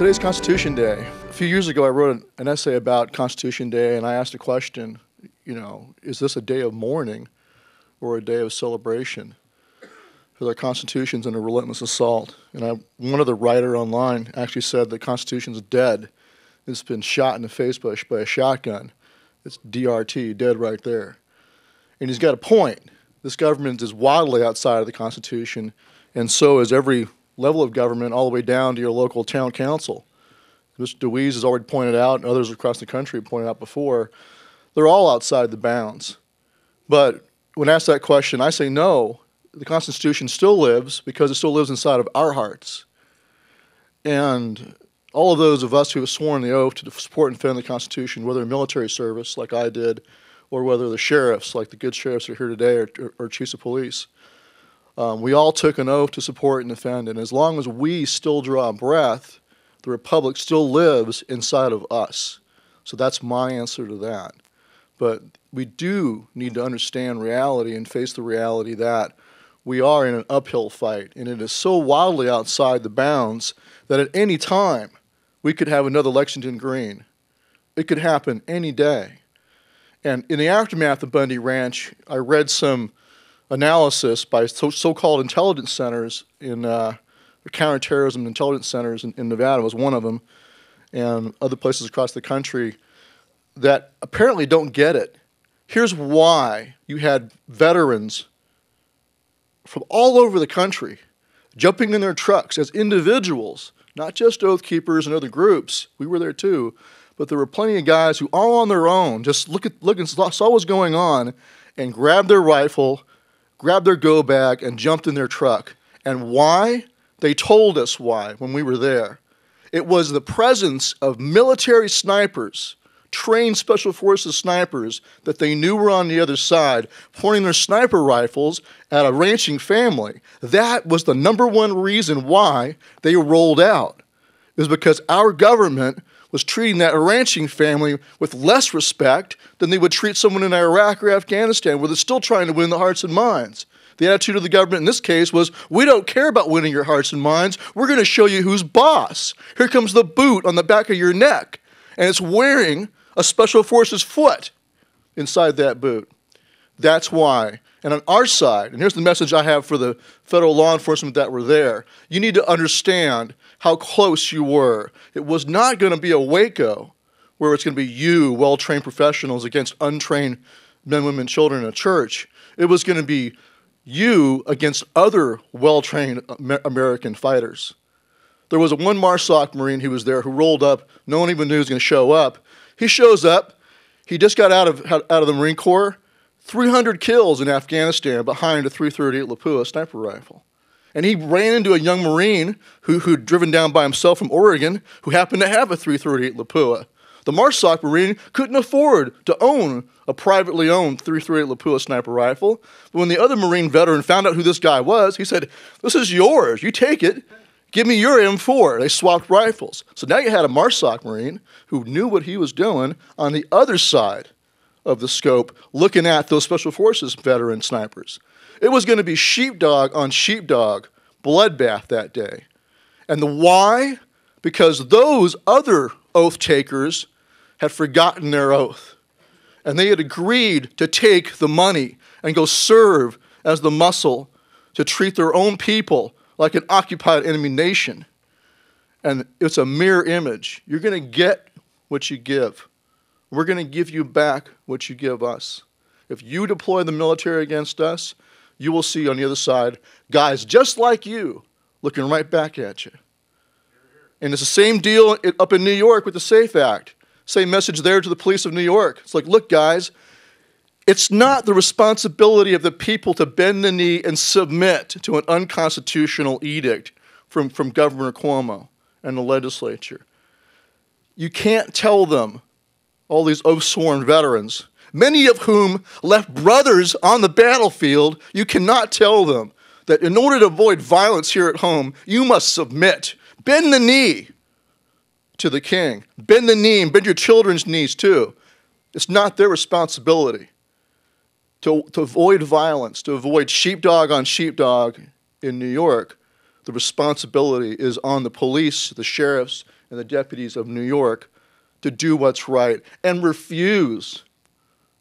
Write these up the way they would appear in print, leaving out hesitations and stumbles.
Today's Constitution Day. A few years ago, I wrote an essay about Constitution Day, and I asked a question, is this a day of mourning or a day of celebration? Because our Constitution's under relentless assault. And one other writer online actually said the Constitution's dead. It's been shot in the face by a shotgun. It's DRT, dead right there. And he's got a point. This government is wildly outside of the Constitution, and so is every level of government, all the way down to your local town council. Mr. DeWeese has already pointed out, and others across the country have pointed out before, they're all outside the bounds. But when asked that question, I say no, the Constitution still lives because it still lives inside of our hearts. And all of those of us who have sworn the oath to support and defend the Constitution, whether in military service like I did, or whether the sheriffs, like the good sheriffs that are here today, or chiefs of police, we all took an oath to support and defend, and as long as we still draw a breath, the Republic still lives inside of us. So that's my answer to that. But we do need to understand reality and face the reality that we are in an uphill fight, and it is so wildly outside the bounds that at any time we could have another Lexington Green. It could happen any day. And in the aftermath of Bundy Ranch, I read some analysis by so-called intelligence centers in the counterterrorism intelligence centers in Nevada was one of them, and other places across the country that apparently don't get it. Here's why you had veterans from all over the country jumping in their trucks as individuals, not just Oath Keepers and other groups. We were there too, but there were plenty of guys who all on their own just look and saw what was going on and grabbed their rifle, grabbed their go bag, and jumped in their truck. And why? They told us why when we were there. It was the presence of military snipers, trained Special Forces snipers that they knew were on the other side, pointing their sniper rifles at a ranching family. That was the number one reason why they rolled out. It was because our government was treating that ranching family with less respect than they would treat someone in Iraq or Afghanistan, where they're still trying to win the hearts and minds. The attitude of the government in this case was, we don't care about winning your hearts and minds. We're going to show you who's boss. Here comes the boot on the back of your neck, and it's wearing a Special Forces foot inside that boot. That's why. And on our side, and here's the message I have for the federal law enforcement that were there, you need to understand how close you were. It was not going to be a Waco where it's going to be you, well-trained professionals, against untrained men, women, children in a church. It was going to be you against other well-trained American fighters. There was one MARSOC Marine who was there who rolled up. No one even knew he was going to show up. He shows up. He just got out of the Marine Corps. 300 kills in Afghanistan behind a .338 Lapua sniper rifle. And he ran into a young Marine who'd driven down by himself from Oregon who happened to have a .338 Lapua. The MARSOC Marine couldn't afford to own a privately owned .338 Lapua sniper rifle. But when the other Marine veteran found out who this guy was, he said, "This is yours. You take it. Give me your M4. They swapped rifles. So now you had a MARSOC Marine who knew what he was doing on the other side of the scope, looking at those Special Forces veteran snipers. It was going to be sheepdog on sheepdog bloodbath that day. And the why? Because those other oath takers had forgotten their oath. And they had agreed to take the money and go serve as the muscle to treat their own people like an occupied enemy nation. And it's a mirror image. You're going to get what you give. We're going to give you back what you give us. If you deploy the military against us, you will see on the other side guys just like you looking right back at you. And it's the same deal up in New York with the SAFE Act. Same message there to the police of New York. It's like, look, guys, it's not the responsibility of the people to bend the knee and submit to an unconstitutional edict from Governor Cuomo and the legislature. You can't tell them, all these oath-sworn veterans, many of whom left brothers on the battlefield, you cannot tell them that in order to avoid violence here at home, you must submit. Bend the knee to the king. Bend the knee and bend your children's knees too. It's not their responsibility to avoid violence, to avoid sheepdog on sheepdog in New York. The responsibility is on the police, the sheriffs, and the deputies of New York to do what's right and refuse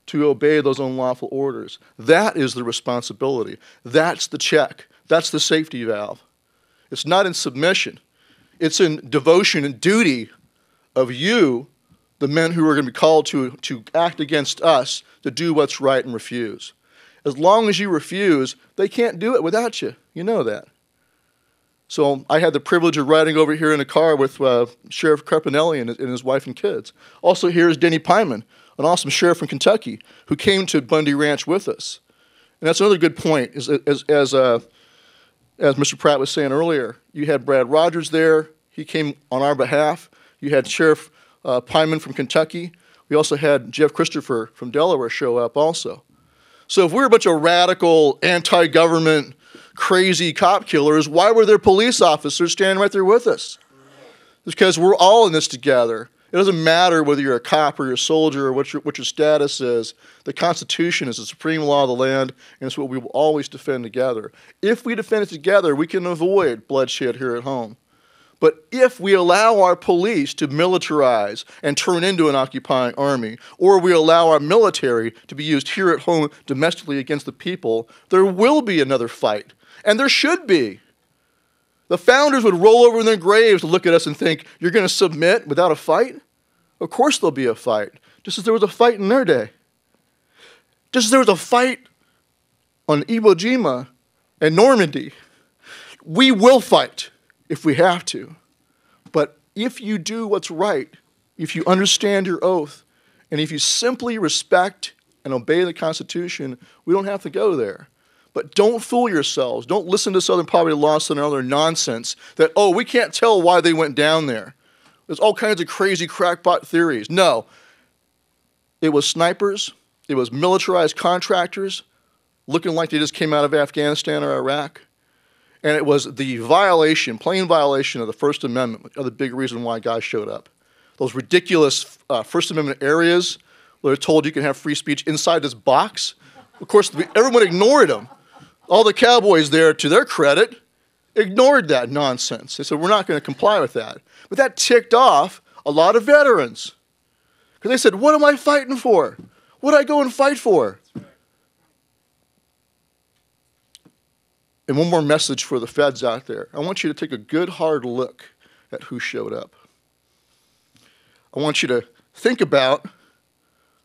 to obey those unlawful orders. That is the responsibility. That's the check. That's the safety valve. It's not in submission. It's in devotion and duty of you, the men who are going to be called to act against us, to do what's right and refuse. As long as you refuse, they can't do it without you. You know that. So I had the privilege of riding over here in a car with Sheriff Carpinelli and his wife and kids. Also here is Denny Pyman, an awesome sheriff from Kentucky, who came to Bundy Ranch with us. And that's another good point, as Mr. Pratt was saying earlier. You had Brad Rogers there. He came on our behalf. You had Sheriff Pyman from Kentucky. We also had Jeff Christopher from Delaware show up also. So if we're a bunch of radical, anti-government, crazy cop killers, why were there police officers standing right there with us? It's because we're all in this together. It doesn't matter whether you're a cop or you're a soldier or what your status is. The Constitution is the supreme law of the land, and it's what we will always defend together. If we defend it together, we can avoid bloodshed here at home. But if we allow our police to militarize and turn into an occupying army, or we allow our military to be used here at home domestically against the people, there will be another fight. And there should be. The founders would roll over in their graves to look at us and think, you're going to submit without a fight? Of course there'll be a fight, just as there was a fight in their day. Just as there was a fight on Iwo Jima and Normandy. We will fight if we have to. But if you do what's right, if you understand your oath, and if you simply respect and obey the Constitution, we don't have to go there. But don't fool yourselves. Don't listen to Southern Poverty Law Center and other nonsense that, oh, we can't tell why they went down there. There's all kinds of crazy crackpot theories. No. It was snipers. It was militarized contractors looking like they just came out of Afghanistan or Iraq. And it was the violation, plain violation of the First Amendment, the big reason why guys showed up. Those ridiculous First Amendment areas where they're told you can have free speech inside this box. Of course, everyone ignored them. All the cowboys there, to their credit, ignored that nonsense. They said, we're not going to comply with that. But that ticked off a lot of veterans. Because they said, what am I fighting for? What did I go and fight for? And one more message for the feds out there. I want you to take a good, hard look at who showed up. I want you to think about,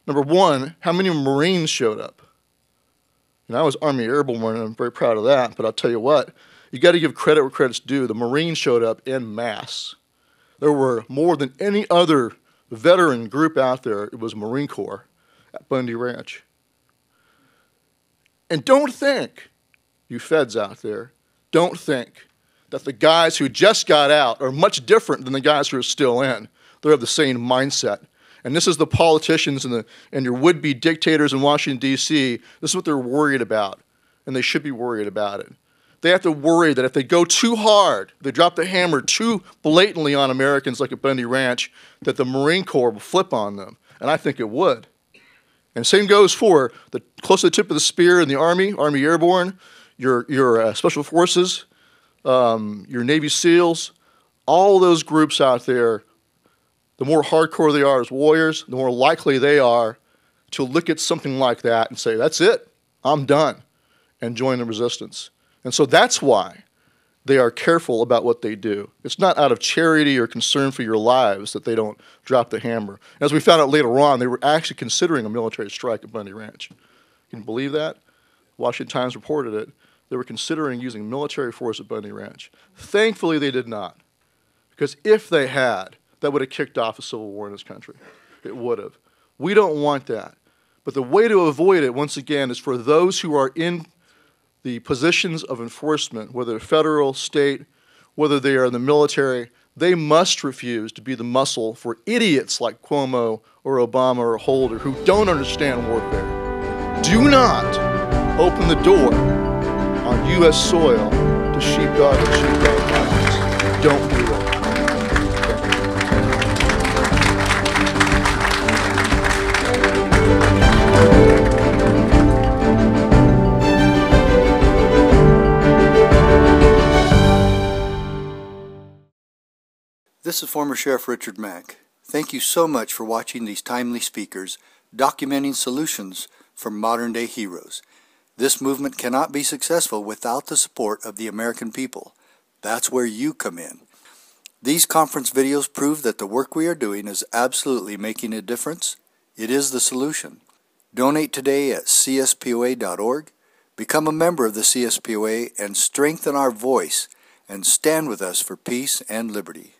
number one, how many Marines showed up. And I was Army Airborne, and I'm very proud of that. But I'll tell you what, you got to give credit where credit's due. The Marines showed up en masse. There were more than any other veteran group out there. It was Marine Corps at Bundy Ranch. And don't think, you feds out there, don't think that the guys who just got out are much different than the guys who are still in. They're of the same mindset. And this is the politicians and your would-be dictators in Washington, D.C. This is what they're worried about, and they should be worried about it. They have to worry that if they go too hard, they drop the hammer too blatantly on Americans like at Bundy Ranch, that the Marine Corps will flip on them, and I think it would. And same goes for the close to the tip of the spear in the Army, Army Airborne, your Special Forces, your Navy SEALs, all those groups out there. The more hardcore they are as warriors, the more likely they are to look at something like that and say, that's it, I'm done, and join the resistance. And so that's why they are careful about what they do. It's not out of charity or concern for your lives that they don't drop the hammer. As we found out later on, they were actually considering a military strike at Bundy Ranch. Can you believe that? Washington Times reported it. They were considering using military force at Bundy Ranch. Thankfully, they did not. Because if they had, that would have kicked off a civil war in this country. It would have. We don't want that. But the way to avoid it, once again, is for those who are in the positions of enforcement, whether federal, state, whether they are in the military, they must refuse to be the muscle for idiots like Cuomo or Obama or Holder who don't understand warfare. Do not open the door on U.S. soil to sheepdog and sheepdog violence. Don't do that. This is former Sheriff Richard Mack. Thank you so much for watching these timely speakers documenting solutions from modern-day heroes. This movement cannot be successful without the support of the American people. That's where you come in. These conference videos prove that the work we are doing is absolutely making a difference. It is the solution. Donate today at CSPOA.org. Become a member of the CSPOA and strengthen our voice and stand with us for peace and liberty.